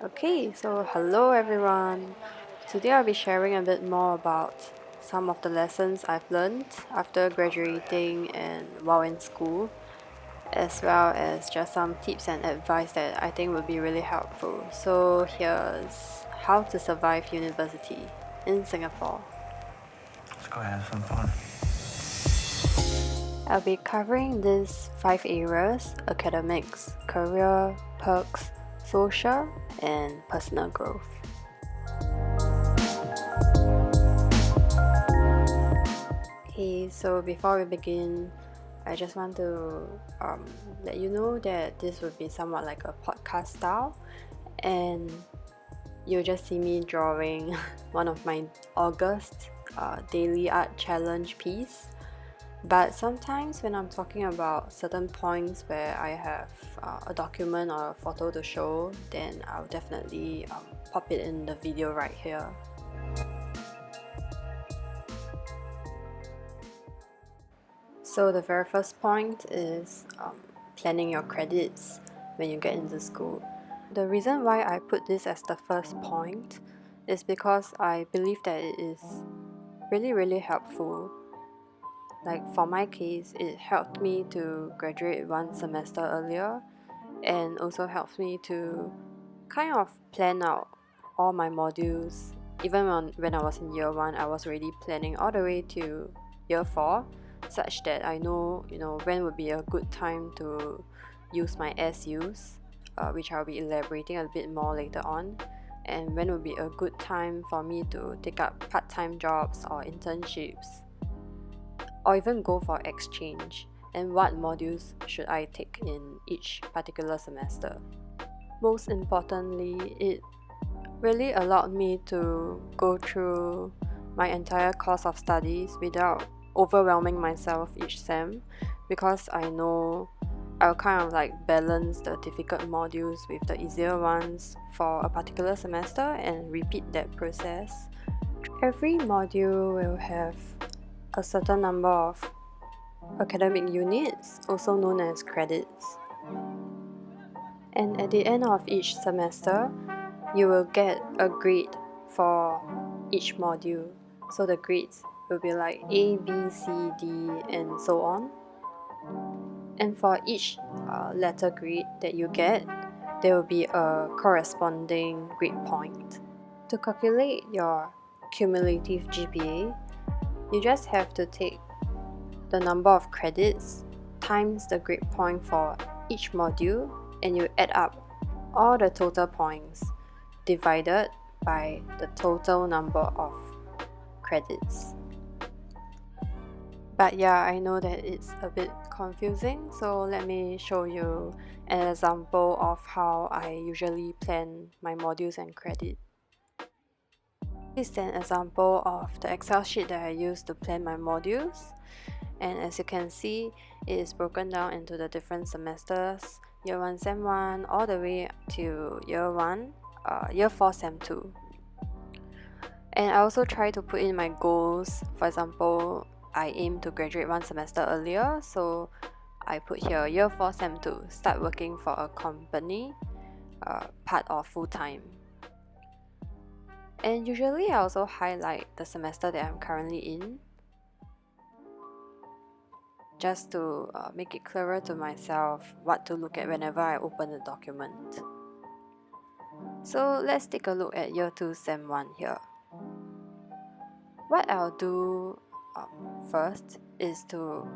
Okay, so hello everyone. Today I'll be sharing a bit more about some of the lessons I've learned after graduating and while in school, as well as just some tips and advice that I think would be really helpful. So here's how to survive university in Singapore. Let's go have some fun. I'll be covering these 5 areas: academics, career, perks, social, and personal growth. Okay, so before we begin, I just want to let you know that this would be somewhat like a podcast style, and you'll just see me drawing one of my August daily art challenge piece. But sometimes when I'm talking about certain points where I have a document or a photo to show, then I'll definitely pop it in the video right here. So the very first point is planning your credits when you get into school. The reason why I put this as the first point is because I believe that it is really helpful. Like for my case, it helped me to graduate one semester earlier, and also helps me to kind of plan out all my modules. Even when I was in year 1, I was already planning all the way to year 4, such that I know when would be a good time to use my SUs, which I'll be elaborating a bit more later on, and when would be a good time for me to take up part-time jobs or internships, or even go for exchange, and what modules should I take in each particular semester. Most importantly, it really allowed me to go through my entire course of studies without overwhelming myself each sem, because I know I'll kind of like balance the difficult modules with the easier ones for a particular semester and repeat that process. Every module will have a certain number of academic units, also known as credits. And at the end of each semester, you will get a grade for each module. So the grades will be like A, B, C, D, and so on. And for each letter grade that you get, there will be a corresponding grade point. To calculate your cumulative GPA, you just have to take the number of credits times the grade point for each module, and you add up all the total points divided by the total number of credits. But yeah, I know that it's a bit confusing, so let me show you an example of how I usually plan my modules and credit. This is an example of the Excel sheet that I use to plan my modules, and as you can see, it is broken down into the different semesters: year 1 sem 1 all the way to year 4 sem 2. And I also try to put in my goals. For example, I aim to graduate one semester earlier, so I put here year 4 sem 2, start working for a company, part or full-time. And usually I also highlight the semester that I'm currently in, just to make it clearer to myself what to look at whenever I open the document. So let's take a look at year 2 sem 1 here. What I'll do first is to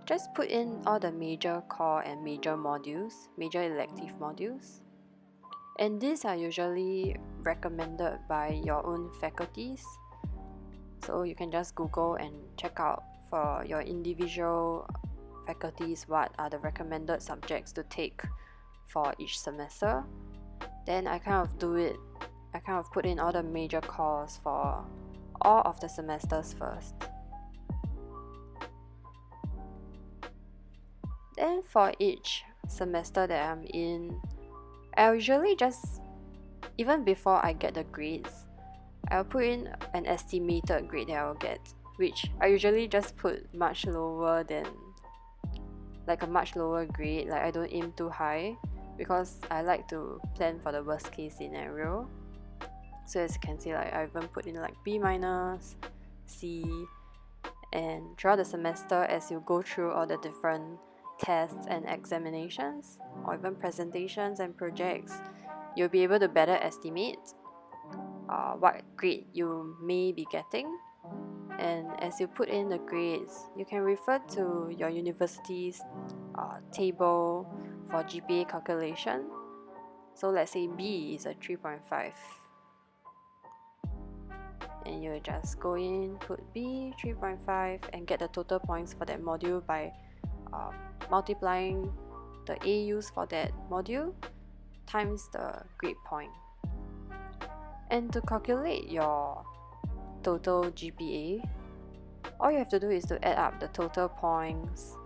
just put in all the major core and major modules, major elective modules. And these are usually recommended by your own faculties. So you can just Google and check out for your individual faculties what are the recommended subjects to take for each semester. Then I kind of put in all the major cores for all of the semesters first. Then for each semester that I'm in, I'll usually just, even before I get the grades, I'll put in an estimated grade that I'll get, which I usually just put much lower than, like a much lower grade, like I don't aim too high, because I like to plan for the worst case scenario. So as you can see, like I even put in like B minus, C, and throughout the semester as you go through all the different tests and examinations or even presentations and projects, you'll be able to better estimate what grade you may be getting. And as you put in the grades, you can refer to your university's table for GPA calculation. So let's say B is a 3.5, and you just go in, put B 3.5 and get the total points for that module by multiplying the AUs for that module times the grade point. And to calculate your total GPA, all you have to do is to add up the total points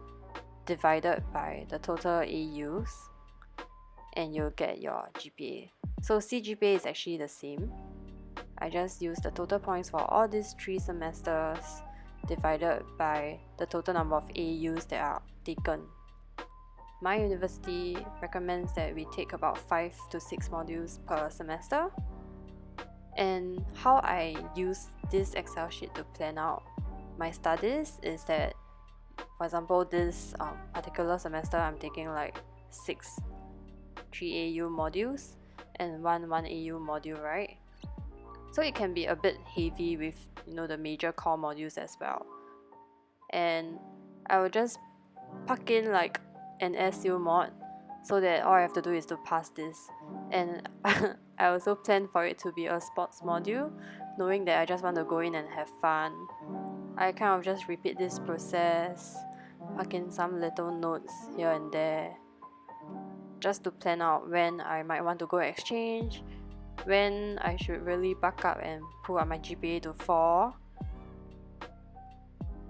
divided by the total AUs, and you'll get your GPA. So CGPA is actually the same. I just use the total points for all these 3 semesters divided by the total number of AUs that are taken. My university recommends that we take about 5 to 6 modules per semester. And how I use this Excel sheet to plan out my studies is that, for example, this particular semester I'm taking like 6 3AU modules and 1 1AU module, right? So it can be a bit heavy with the major core modules as well. And I will just pack in like an SU mod so that all I have to do is to pass this. And I also plan for it to be a sports module, knowing that I just want to go in and have fun. I kind of just repeat this process, pack in some little notes here and there, just to plan out when I might want to go exchange, when I should really buck up and pull up my GPA to 4,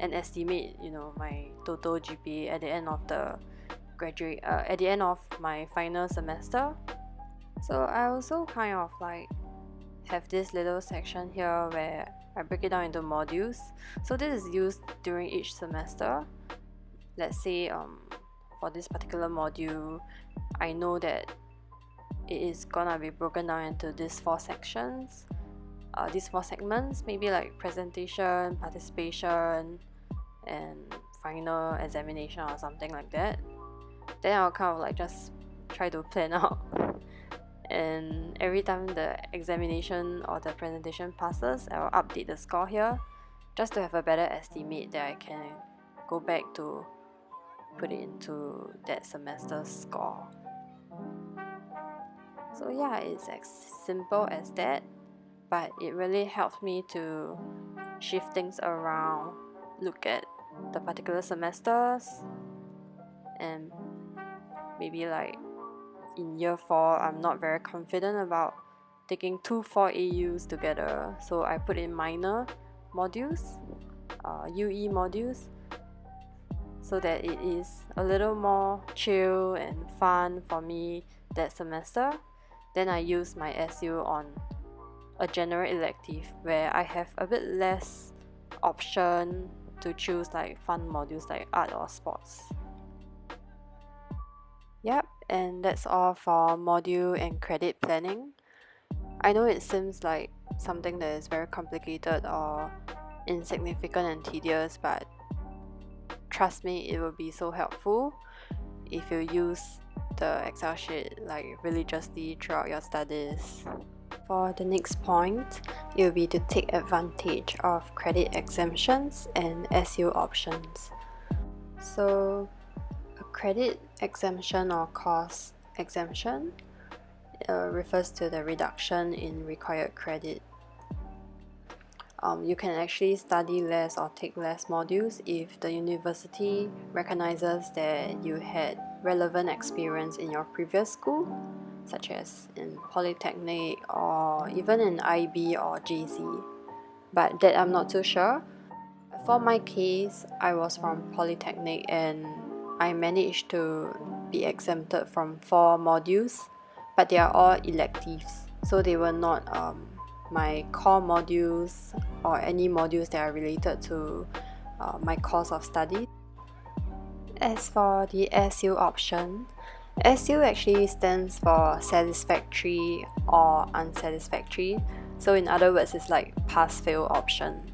and estimate my total GPA at the end of the at the end of my final semester. So I also kind of like have this little section here where I break it down into modules. So this is used during each semester. Let's say for this particular module, I know that it is gonna be broken down into these 4 sections, these 4 segments, maybe like presentation, participation, and final examination or something like that. Then I'll kind of like just try to plan out, and every time the examination or the presentation passes, I'll update the score here just to have a better estimate that I can go back to put it into that semester's score. So yeah, it's as simple as that, but it really helped me to shift things around, look at the particular semesters, and maybe like in year 4 I'm not very confident about taking 2 4 AUs together, so I put in minor modules, UE modules, so that it is a little more chill and fun for me that semester. Then I use my SU on a general elective where I have a bit less option to choose like fun modules like art or sports. Yep, and that's all for module and credit planning. I know it seems like something that is very complicated or insignificant and tedious, but trust me, it will be so helpful if you use the Excel sheet like religiously throughout your studies. For the next point, it will be to take advantage of credit exemptions and SU options. So a credit exemption or course exemption refers to the reduction in required credit. You can actually study less or take less modules if the university recognizes that you had relevant experience in your previous school, such as in polytechnic or even in IB or JC, but that I'm not too sure. For my case, I was from polytechnic and I managed to be exempted from 4 modules, but they are all electives, so they were not my core modules or any modules that are related to my course of study. As for the SU option, SU actually stands for satisfactory or unsatisfactory. So in other words, it's like pass-fail option.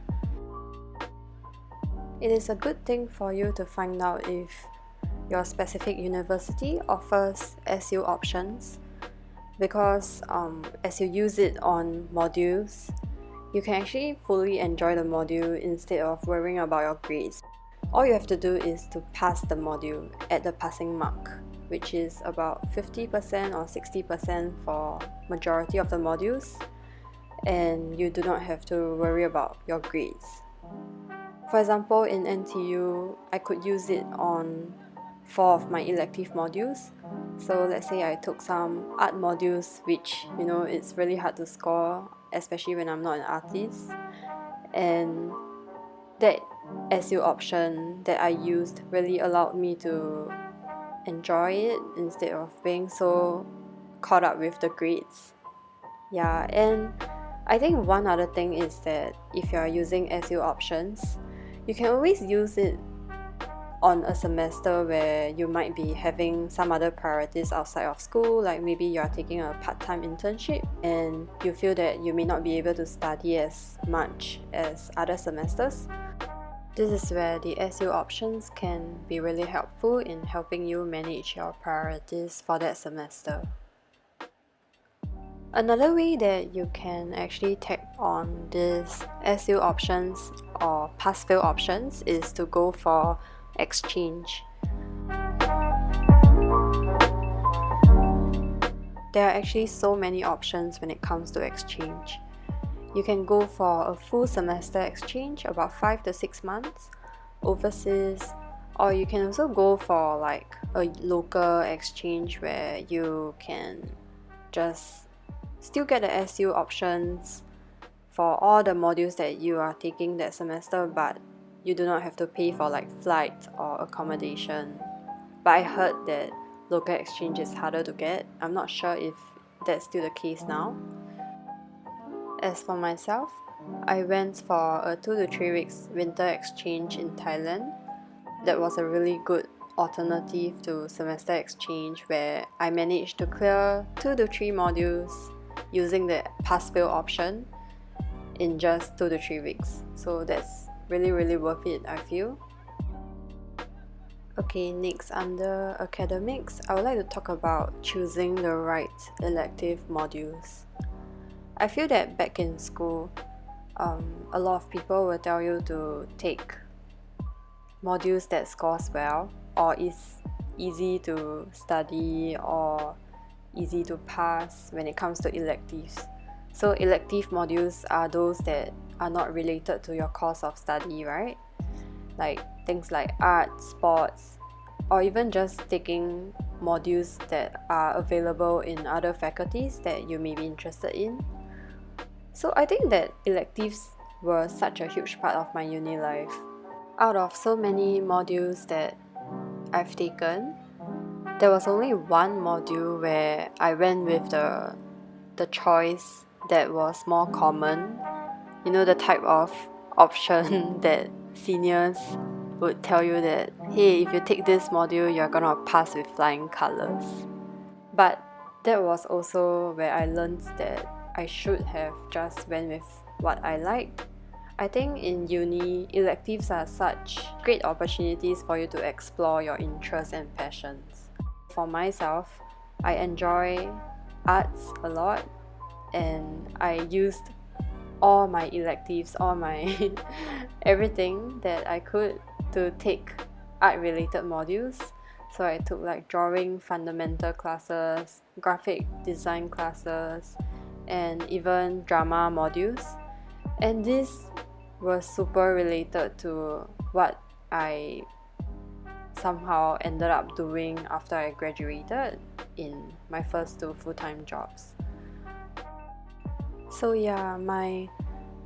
It is a good thing for you to find out if your specific university offers SU options, because as you use it on modules, you can actually fully enjoy the module instead of worrying about your grades. All you have to do is to pass the module at the passing mark, which is about 50% or 60% for majority of the modules, and you do not have to worry about your grades. For example, in NTU, I could use it on 4 of my elective modules. So let's say I took some art modules, which it's really hard to score, especially when I'm not an artist, and that SU option that I used really allowed me to enjoy it instead of being so caught up with the grades. Yeah, and I think one other thing is that if you are using SU options, you can always use it on a semester where you might be having some other priorities outside of school, like maybe you are taking a part-time internship and you feel that you may not be able to study as much as other semesters. This is where the SU options can be really helpful in helping you manage your priorities for that semester. Another way that you can actually tag on these SU options or pass-fail options is to go for exchange. There are actually so many options when it comes to exchange. You can go for a full semester exchange, about 5 to 6 months, overseas, or you can also go for like a local exchange where you can just still get the SU options for all the modules that you are taking that semester, but you do not have to pay for like flight or accommodation. But I heard that local exchange is harder to get. I'm not sure if that's still the case now. As for myself, I went for a 2 to 3 weeks winter exchange in Thailand. That was a really good alternative to semester exchange where I managed to clear 2 to 3 modules using the pass-fail option in just 2 to 3 weeks. So that's really worth it, I feel. Okay, next, under academics, I would like to talk about choosing the right elective modules. I feel that back in school, a lot of people will tell you to take modules that scores well or is easy to study or easy to pass when it comes to electives. So elective modules are those that are not related to your course of study, right? Like things like art, sports, or even just taking modules that are available in other faculties that you may be interested in. So I think that electives were such a huge part of my uni life. Out of so many modules that I've taken, there was only one module where I went with the choice that was more common. The type of option that seniors would tell you that, hey, if you take this module, you're gonna pass with flying colors. But that was also where I learned that I should have just went with what I liked. I think in uni, electives are such great opportunities for you to explore your interests and passions. For myself, I enjoy arts a lot, and I used all my electives, all my everything that I could to take art-related modules. So I took like drawing fundamental classes, graphic design classes, and even drama modules. And this was super related to what I somehow ended up doing after I graduated in my first 2 full-time jobs. So yeah, my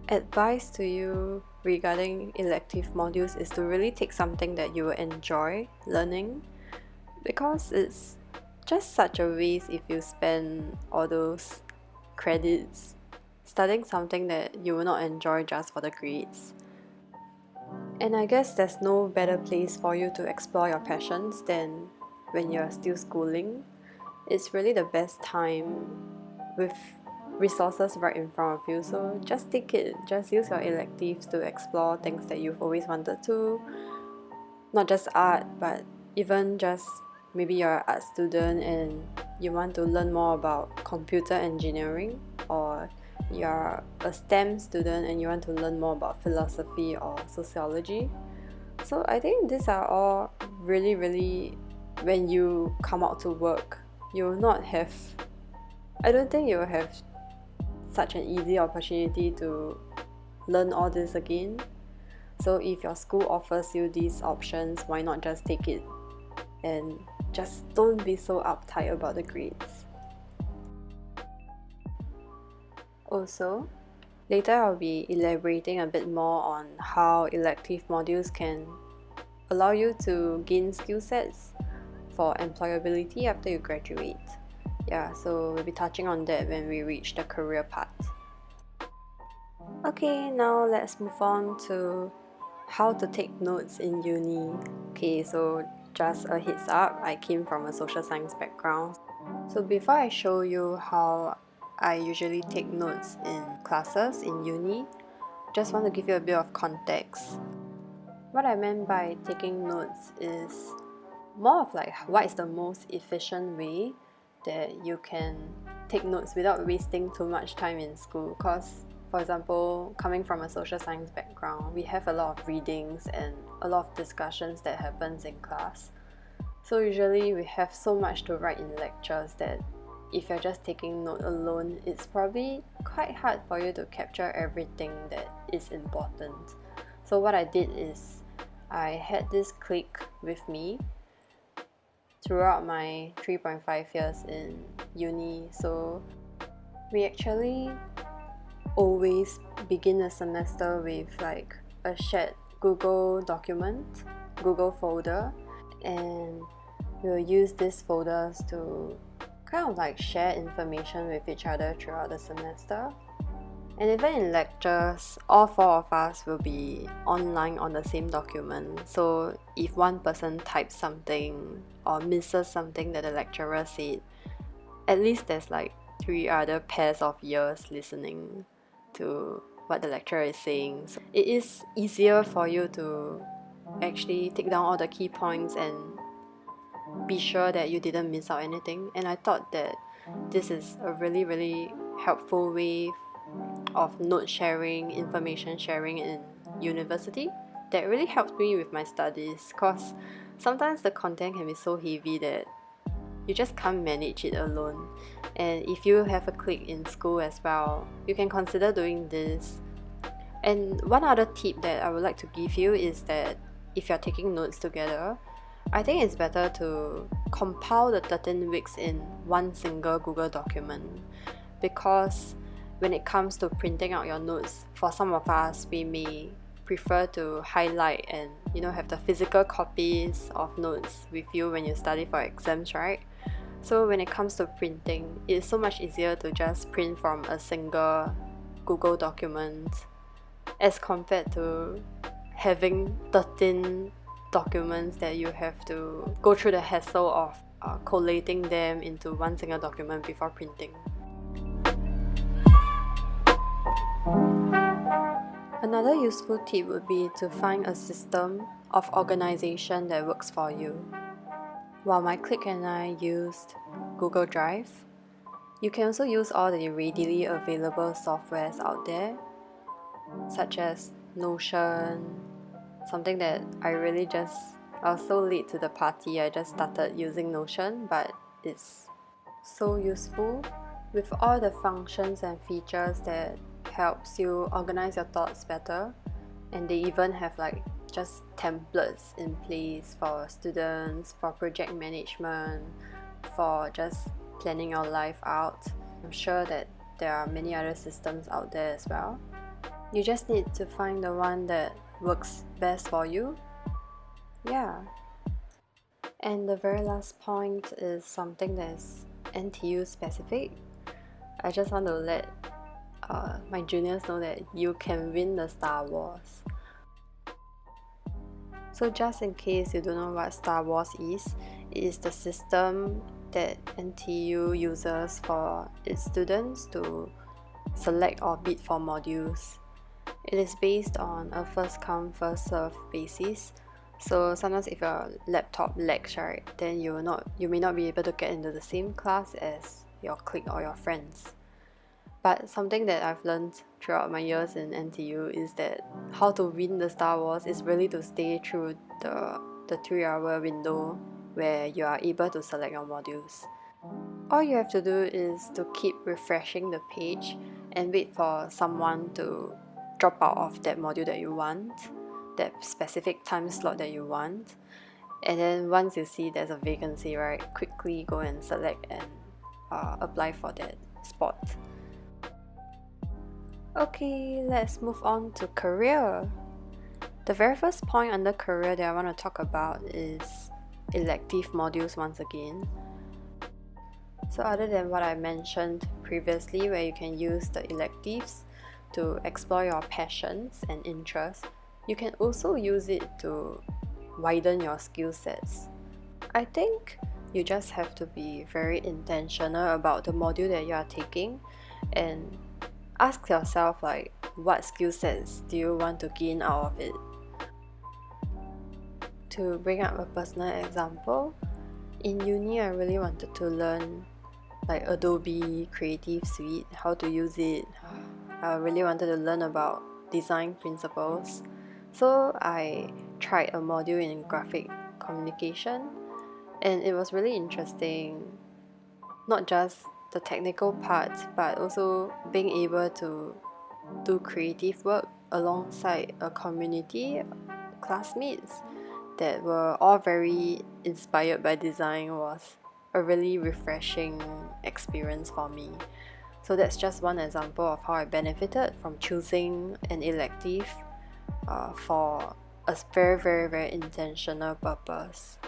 advice to you regarding elective modules is to really take something that you enjoy learning, because it's just such a waste if you spend all those credits studying something that you will not enjoy just for the grades. And I guess there's no better place for you to explore your passions than when you're still schooling, it's really the best time with resources right in front of you. So just take it, just use your electives to explore things that you've always wanted to, not just art, but even just maybe you're an art student and you want to learn more about computer engineering, or you're a STEM student and you want to learn more about philosophy or sociology. So I think these are all really, when you come out to work, you'll not have, I don't think you'll have such an easy opportunity to learn all this again. So if your school offers you these options, why not just take it? And just don't be so uptight about the grades. Also, later I'll be elaborating a bit more on how elective modules can allow you to gain skill sets for employability after you graduate. Yeah, so we'll be touching on that when we reach the career part. Okay, now let's move on to how to take notes in uni. Okay, so just a heads up, I came from a social science background. So before I show you how I usually take notes in classes in uni, just want to give you a bit of context. What I meant by taking notes is more of like what is the most efficient way that you can take notes without wasting too much time in school. Because for example, coming from a social science background, we have a lot of readings and a lot of discussions that happens in class. So usually we have so much to write in lectures that if you're just taking note alone, it's probably quite hard for you to capture everything that is important. So what I did is I had this clique with me throughout my 3.5 years in uni. So we actually always begin a semester with like a shared Google document, Google folder, and we'll use these folders to kind of like share information with each other throughout the semester. And even in lectures, all four of us will be online on the same document. So if one person types something or misses something that the lecturer said, at least there's like 3 other pairs of ears listening to what the lecturer is saying. So it is easier for you to actually take down all the key points and be sure that you didn't miss out anything. And I thought that this is a really helpful way of note sharing, information sharing in university that really helped me with my studies, because sometimes the content can be so heavy that you just can't manage it alone. And if you have a clique in school as well, you can consider doing this. And one other tip that I would like to give you is that if you're taking notes together, I think it's better to compile the 13 weeks in one single Google document, because when it comes to printing out your notes, for some of us, we may prefer to highlight and have the physical copies of notes with you when you study for exams, right? So when it comes to printing, it's so much easier to just print from a single Google document as compared to having 13 documents that you have to go through the hassle of collating them into one single document before printing. Another useful tip would be to find a system of organization that works for you. While my clique and I used Google Drive, you can also use all the readily available softwares out there, such as Notion, something that I was so late to the party, I just started using Notion, but it's so useful with all the functions and features that helps you organize your thoughts better. And they even have like just templates in place for students, for project management, for just planning your life out. I'm sure that there are many other systems out there as well. You just need to find the one that works best for you. Yeah. And the very last point is something that is NTU-specific. I just want to let my juniors know that you can win the Star Wars. So just in case you don't know what Star Wars is, It is the system that NTU uses for its students to select or bid for modules. It is based on a first come first serve basis. So sometimes if your laptop lags, right, then you may not be able to get into the same class as your clique or your friends. But something that I've learned throughout my years in NTU is that how to win the Star Wars is really to stay through the 3-hour window where you are able to select your modules. All you have to do is to keep refreshing the page and wait for someone to drop out of that module that you want, that specific time slot that you want. And then once you see there's a vacancy, right, quickly go and select and apply for that spot. Okay, let's move on to career. The very first point under career that I want to talk about is elective modules once again. So other than what I mentioned previously, where you can use the electives to explore your passions and interests, you can also use it to widen your skill sets. I think you just have to be very intentional about the module that you are taking and ask yourself, like, what skill sets do you want to gain out of it? To bring up a personal example, in uni I really wanted to learn like Adobe Creative Suite, how to use it. I really wanted to learn about design principles. So I tried a module in graphic communication, and it was really interesting. Not just the technical parts, but also being able to do creative work alongside a community, classmates that were all very inspired by design was a really refreshing experience for me. So that's just one example of how I benefited from choosing an elective for a very, very, very intentional purpose.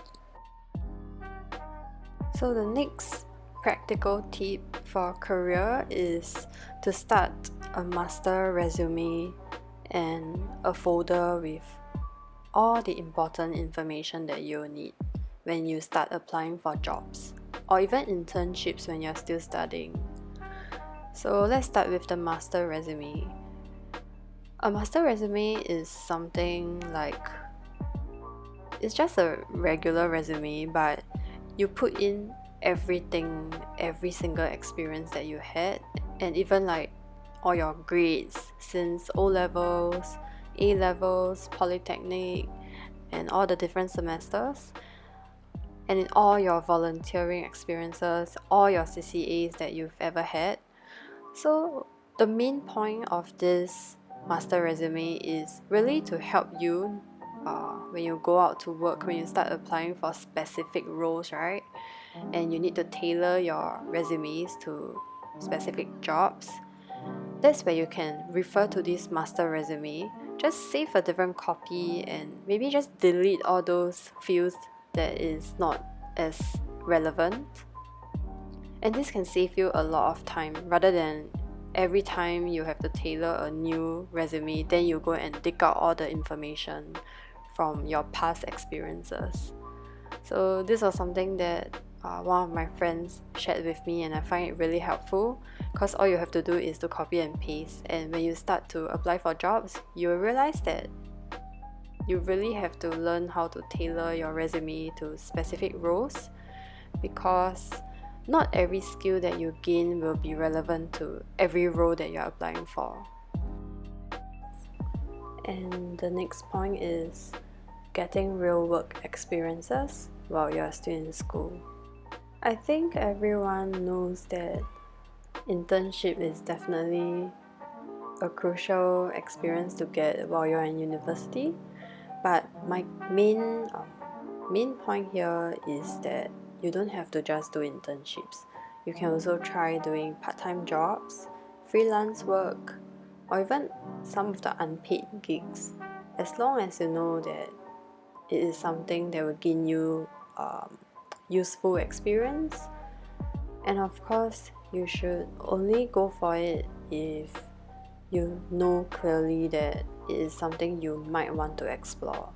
So the next practical tip for career is to start a master resume and a folder with all the important information that you'll need when you start applying for jobs or even internships when you're still studying. So let's start with the master resume. A master resume is something like, it's just a regular resume, but you put in everything, every single experience that you had, and even like all your grades since O levels, A levels, polytechnic, and all the different semesters, and in all your volunteering experiences, all your CCAs that you've ever had. So the main point of this master resume is really to help you when you go out to work, when you start applying for specific roles, right? And you need to tailor your resumes to specific jobs. That's where you can refer to this master resume. Just save a different copy and maybe just delete all those fields that is not as relevant. And this can save you a lot of time rather than every time you have to tailor a new resume, then you go and dig out all the information from your past experiences. So this was something that one of my friends shared with me, and I find it really helpful because all you have to do is to copy and paste, and when you start to apply for jobs, you will realize that you really have to learn how to tailor your resume to specific roles, because not every skill that you gain will be relevant to every role that you're applying for. And the next point is getting real work experiences while you're still in school. I think everyone knows that internship is definitely a crucial experience to get while you're in university, but my main point here is that you don't have to just do internships. You can also try doing part-time jobs, freelance work, or even some of the unpaid gigs, as long as you know that it is something that will gain you useful experience. And of course, you should only go for it if you know clearly that it is something you might want to explore.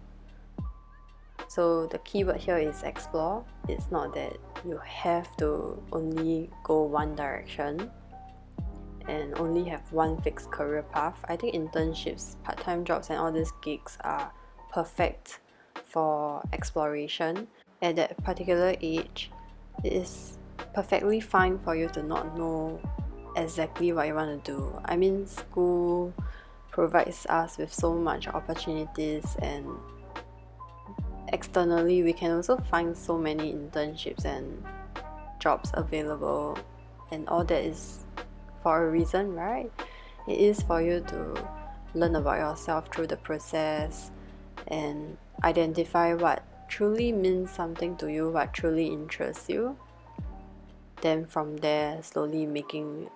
So the keyword here is explore. It's not that you have to only go one direction and only have one fixed career path. I think internships, part-time jobs and all these gigs are perfect for exploration. At that particular age, it is perfectly fine for you to not know exactly what you want to do. I mean, school provides us with so much opportunities, and externally we can also find so many internships and jobs available, and all that is for a reason, right? It is for you to learn about yourself through the process and identify what truly means something to you, what truly interests you. Then from there, slowly making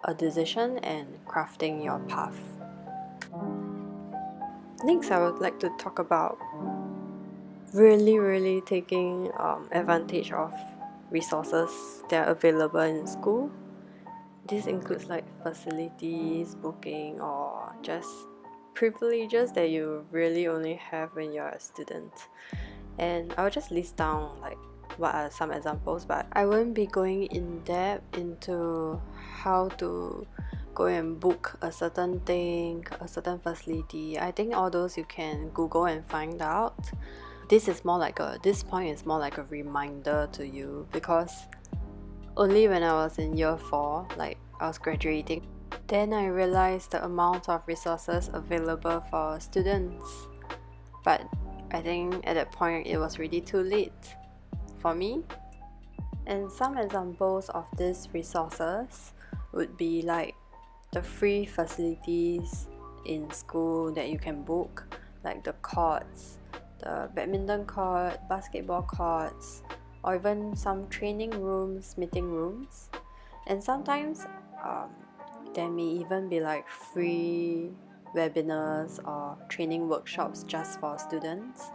a decision and crafting your path. Next, I would like to talk about really taking advantage of resources that are available in school. This includes like facilities, booking, or just privileges that you really only have when you're a student. And I'll just list down like what are some examples, but I won't be going in depth into how to go and book a certain thing, a certain facility. I think all those you can Google and find out. This point is more like a reminder to you, because only when I was in year 4, like I was graduating, then I realized the amount of resources available for students. But I think at that point it was really too late for me. And some examples of these resources would be like the free facilities in school that you can book, like the courts, the badminton court, basketball courts, or even some training rooms, meeting rooms. And sometimes there may even be like free webinars or training workshops just for students.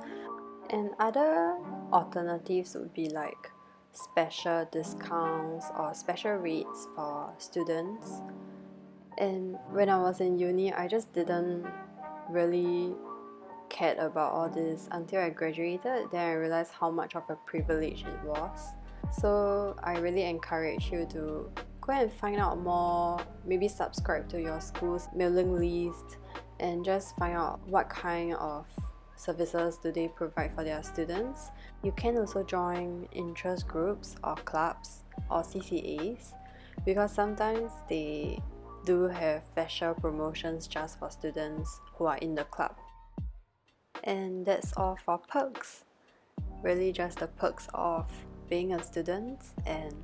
And other alternatives would be like special discounts or special rates for students. And when I was in uni, I just didn't really cared about all this until I graduated. Then I realized how much of a privilege it was. So I really encourage you to go and find out more, maybe subscribe to your school's mailing list and just find out what kind of services do they provide for their students. You can also join interest groups or clubs or CCAs, because sometimes they do have special promotions just for students who are in the club. And that's all for perks. Really just the perks of being a student, and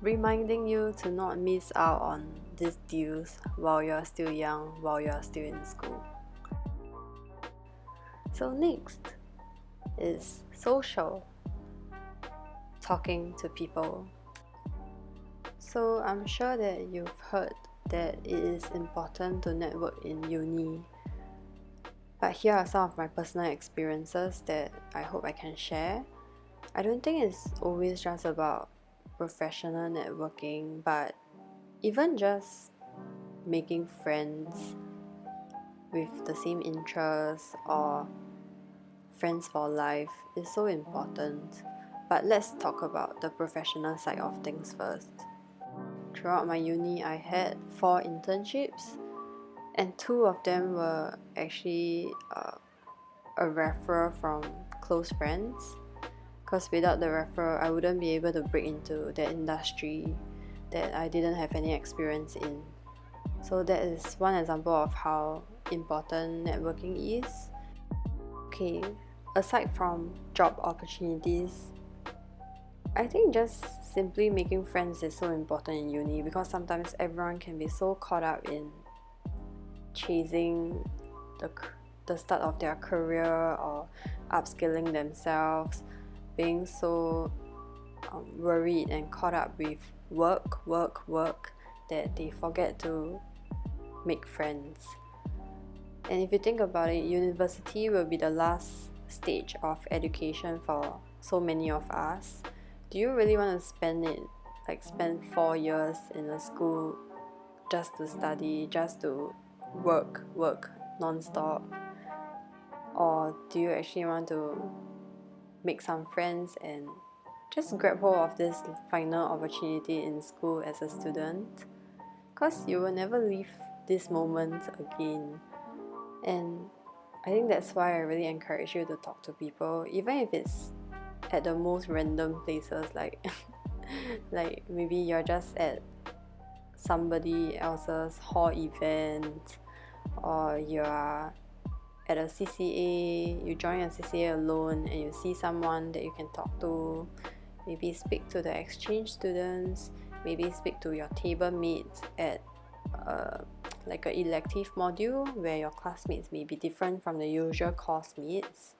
reminding you to not miss out on these deals while you're still young, while you're still in school. So next is social, talking to people. So I'm sure that you've heard that it is important to network in uni. But here are some of my personal experiences that I hope I can share. I don't think it's always just about professional networking, but even just making friends with the same interests or friends for life is so important. But let's talk about the professional side of things first. Throughout my uni, I had 4 internships, and 2 of them were actually a referral from close friends, because without the referral I wouldn't be able to break into the industry that I didn't have any experience in. So that is one example of how important networking is. Okay, aside from job opportunities, I think just simply making friends is so important in uni, because sometimes everyone can be so caught up in chasing the start of their career or upskilling themselves, being so worried and caught up with work that they forget to make friends. And if you think about it, university will be the last stage of education for so many of us. Do you really want to spend 4 years in a school just to study, just to work non-stop? Or do you actually want to make some friends and just grab hold of this final opportunity in school as a student, because you will never leave this moment again. And I think that's why I really encourage you to talk to people, even if it's at the most random places, like like maybe you're just at somebody else's hall event, or you're at a CCA, you join a CCA alone and you see someone that you can talk to, maybe speak to the exchange students, maybe speak to your table mates at like an elective module where your classmates may be different from the usual course mates,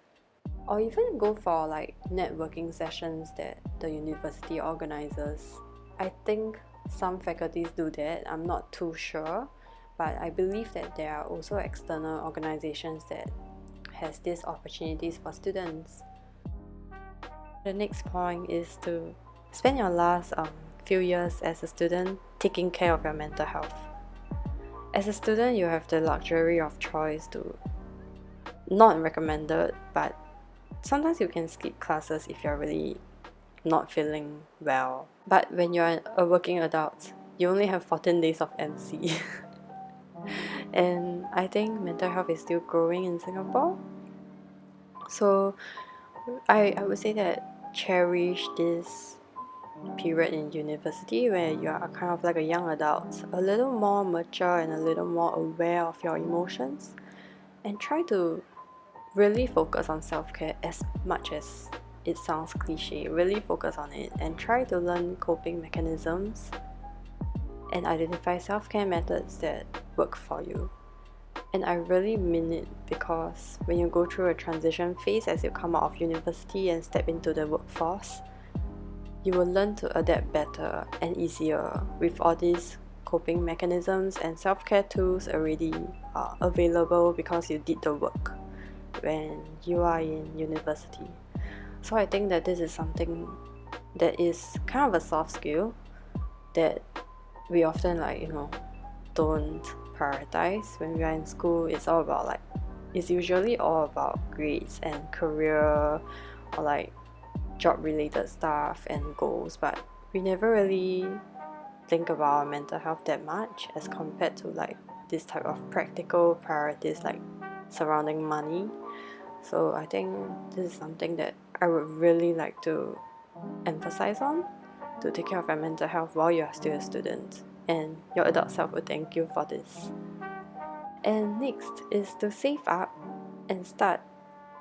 or even go for like networking sessions that the university organizes. I think some faculties do that, I'm not too sure, but I believe that there are also external organizations that has these opportunities for students. The next point is to spend your last few years as a student taking care of your mental health. As a student, you have the luxury of choice to not recommended, but sometimes you can skip classes if you're really not feeling well. But when you're a working adult, you only have 14 days of MC. And I think mental health is still growing in Singapore. So I would say that cherish this period in university where you are kind of like a young adult, a little more mature and a little more aware of your emotions, and try to really focus on self-care as much as it sounds cliche. Really focus on it and try to learn coping mechanisms and identify self-care methods that work for you. And I really mean it, because when you go through a transition phase as you come out of university and step into the workforce, you will learn to adapt better and easier with all these coping mechanisms and self-care tools already available because you did the work when you are in university. So I think that this is something that is kind of a soft skill that we often don't prioritize when we are in school. It's usually all about grades and career, or job related stuff and goals, but we never really think about our mental health that much as compared to this type of practical priorities surrounding money. So I think this is something that I would really like to emphasize on, to take care of your mental health while you are still a student, and your adult self will thank you for this. And next is to save up and start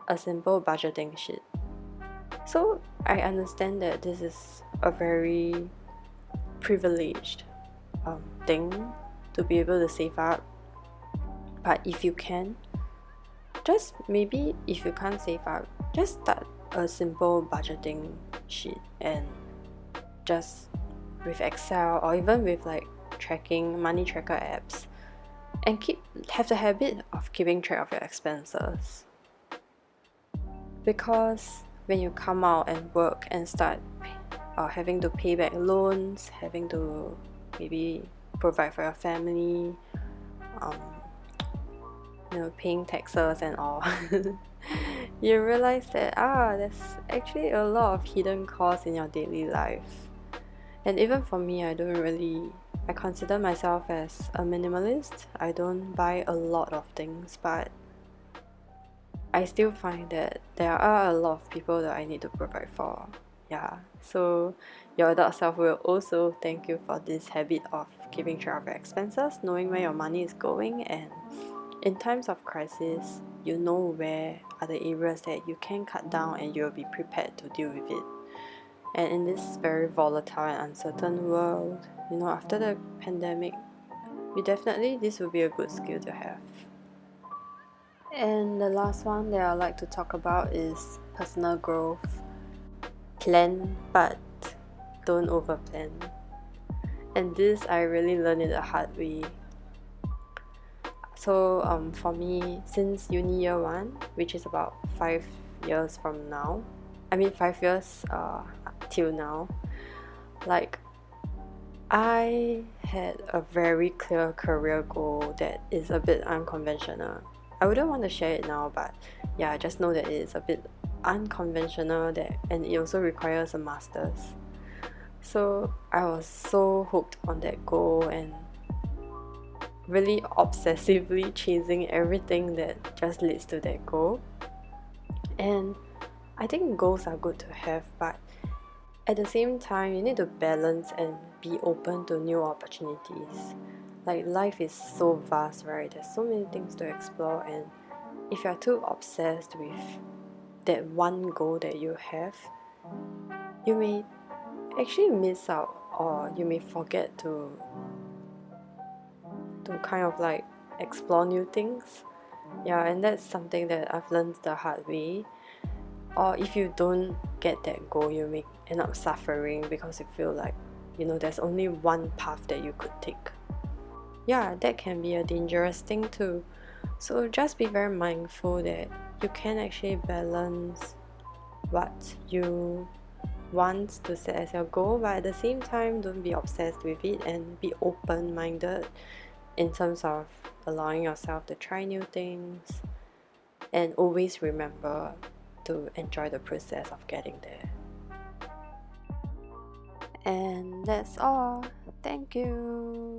a simple budgeting sheet. So I understand that this is a very privileged thing to be able to save up, but if you can, just maybe if you can't save up, just start a simple budgeting sheet, and just with Excel or even with tracking money tracker apps, and have the habit of keeping track of your expenses. Because when you come out and work and start having to pay back loans, having to maybe provide for your family, paying taxes and all, you realize that there's actually a lot of hidden costs in your daily life. And even for me, I consider myself as a minimalist. I don't buy a lot of things, but I still find that there are a lot of people that I need to provide for. Yeah, so your adult self will also thank you for this habit of keeping track of your expenses, knowing where your money is going, and in times of crisis, you know where are the areas that you can cut down and you'll be prepared to deal with it. And in this very volatile and uncertain world, after the pandemic, this will be a good skill to have. And the last one that I'd like to talk about is personal growth. Plan, but don't overplan. And this I really learned it the hard way. So for me, since uni year 1, which is about 5 years from now, 5 years till now, I had a very clear career goal that is a bit unconventional. I wouldn't want to share it now, but yeah, just know that it is a bit unconventional and it also requires a master's. So I was so hooked on that goal and really obsessively chasing everything that just leads to that goal. And I think goals are good to have, but at the same time, you need to balance and be open to new opportunities. Like, life is so vast, right? There's so many things to explore, and if you're too obsessed with that one goal that you have, you may actually miss out, or you may forget to kind of like explore new things. Yeah, and that's something that I've learned the hard way. Or if you don't get that goal, you may end up suffering because you feel like, there's only one path that you could take. Yeah, that can be a dangerous thing too. So just be very mindful that you can actually balance what you want to set as your goal, but at the same time, don't be obsessed with it and be open-minded in terms of allowing yourself to try new things, and always remember to enjoy the process of getting there. And that's all. Thank you.